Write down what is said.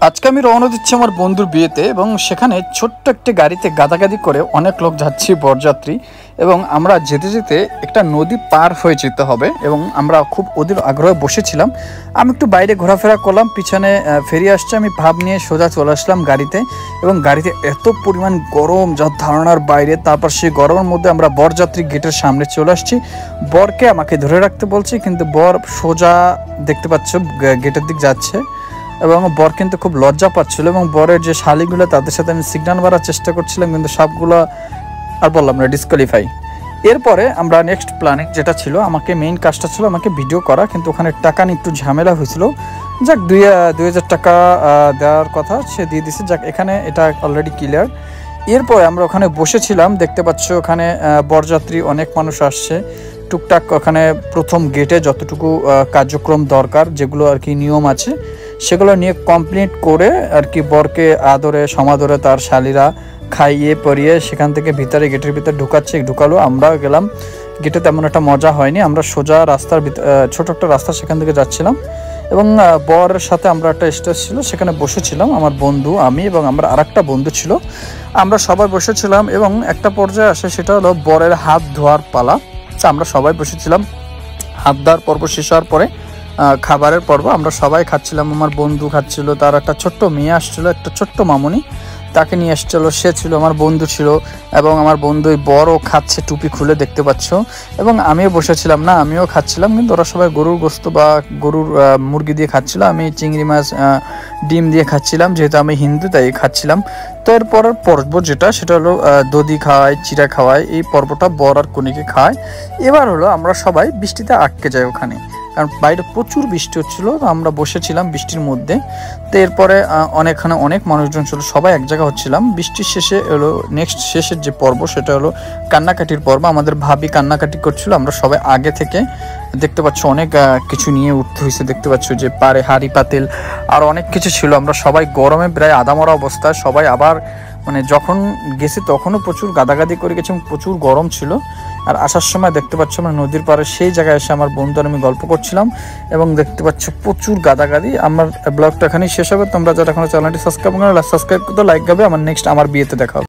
আজকে আমি রওনা দিচ্ছি আমার বন্ধুর বিয়েতে এবং সেখানে ছোট্ট একটি গাড়িতে গাদাগাদি করে অনেক লোক যাচ্ছি বরযাত্রী এবং আমরা যেতে যেতে একটা নদী পার হয়ে যেতে হবে এবং আমরা খুব অধীর আগ্রহে বসেছিলাম। আমি একটু বাইরে ঘোরাফেরা করলাম, পিছনে ফেরি আসছে, আমি ভাব নিয়ে সোজা চলে আসলাম গাড়িতে এবং গাড়িতে এত পরিমাণ গরম যার ধারণার বাইরে। তারপর সেই গরমের মধ্যে আমরা বরযাত্রী গেটের সামনে চলে আসছি। বরকে আমাকে ধরে রাখতে বলছি কিন্তু বর সোজা দেখতে পাচ্ছ গেটের দিক যাচ্ছে এবং বর কিন্তু খুব লজ্জা পাচ্ছিল এবং বরের যে শালিগুলো তাদের সাথে আমি সিগন্যাল মারার চেষ্টা করছিলাম কিন্তু সবগুলো আর বললাম না, ডিসকোয়ালিফাই। এরপরে আমরা নেক্সট প্ল্যানিং যেটা ছিল, আমাকে মেইন কাজটা ছিল আমাকে ভিডিও করা, কিন্তু ওখানে টাকা নিয়ে একটু ঝামেলা হয়েছিল। যাক 2000 টাকা দেওয়ার কথা সে দিয়ে দিছে, যাক এখানে এটা অলরেডি ক্লিয়ার। এরপরে আমরা ওখানে বসেছিলাম, দেখতে পাচ্ছ ওখানে বরযাত্রী অনেক মানুষ আসছে টুকটাক। ওখানে প্রথম গেটে যতটুকু কার্যক্রম দরকার, যেগুলো আর কি নিয়ম আছে, সেগুলো নিয়ে কমপ্লিট করে আর কি বরকে আদরে সমাদরে তার শালীরা খাইয়ে পরিয়ে সেখান থেকে ভিতরে গেটের ভিতরে ঢুকালো। আমরা গেলাম গেটে, তেমন একটা মজা হয়নি। আমরা সোজা রাস্তার ছোট একটা রাস্তা সেখান থেকে যাচ্ছিলাম এবং বরের সাথে আমরা একটা স্টেজ ছিল সেখানে বসেছিলাম, আমার বন্ধু, আমি এবং আমরা আরেকটা বন্ধু ছিল, আমরা সবাই বসেছিলাম এবং একটা পর্যায়ে আসে সেটা হলো বরের হাত ধোয়ার পালা। আমরা সবাই বসেছিলাম, হাত ধোয়ার পর্ব শেষ হওয়ার পরে খাবারের পর্ব আমরা সবাই খাচ্ছিলাম। আমার বন্ধু খাচ্ছিল, তার একটা ছোট্ট মেয়ে আসছিল, একটা ছোট্ট মামুনি, তাকে নিয়ে আসছিল, সে ছিল আমার বন্ধু ছিল এবং আমার বন্ধু বড়ও খাচ্ছে টুপি খুলে দেখতে পাচ্ছ এবং আমিও বসেছিলাম না, আমিও খাচ্ছিলাম, কিন্তু ওরা সবাই গরুর গোস্ত বা গরুর মুরগি দিয়ে খাচ্ছিল, আমি চিংড়ি মাছ ডিম দিয়ে খাচ্ছিলাম, যেহেতু আমি হিন্দু তাই খাচ্ছিলাম। তো এরপরের পর্ব যেটা সেটা হলো দধি খাওয়ায়, চিরা খাওয়ায়, এই পর্বটা বর আর কনেকে খাওয়ায়। এবার হলো আমরা সবাই বৃষ্টিতে আটকে যাই ওখানে, কারণ বাইরে প্রচুর বৃষ্টি হচ্ছিল, তো আমরা বসেছিলাম বৃষ্টির মধ্যে। তো এরপরে অনেক মানুষজন ছিল, সবাই এক জায়গা হচ্ছিলাম। বৃষ্টির শেষে হলো নেক্সট শেষের যে পর্ব সেটা হলো কান্নাকাটির পর্ব। আমাদের ভাবি কান্নাকাটি করছিল, আমরা সবাই আগে থেকে দেখতে পাচ্ছ অনেক কিছু নিয়ে উঠতে হয়েছে, দেখতে পাচ্ছ যে পারে হাঁড়ি পাতিল আর অনেক কিছু ছিল। আমরা সবাই গরমে প্রায় আধামরা অবস্থায় সবাই, আবার মানে যখন গেছি তখনও প্রচুর গাদাগাদি করে গেছি, প্রচুর গরম ছিল। আর আসার সময় দেখতে পাচ্ছ আমরা নদীর পাড়ে সেই জায়গায় এসে আমার বন্ধু আর আমি গল্প করছিলাম এবং দেখতে পাচ্ছ প্রচুর গাদাগাদি। আমার ব্লগটা এখানেই শেষ হবে। তোমরা যারা এখনো চ্যানেলটি সাবস্ক্রাইব করো, সাবস্ক্রাইব করতে লাইক দেবে। আমার নেক্সট আমার বিয়েতে দেখা হবে।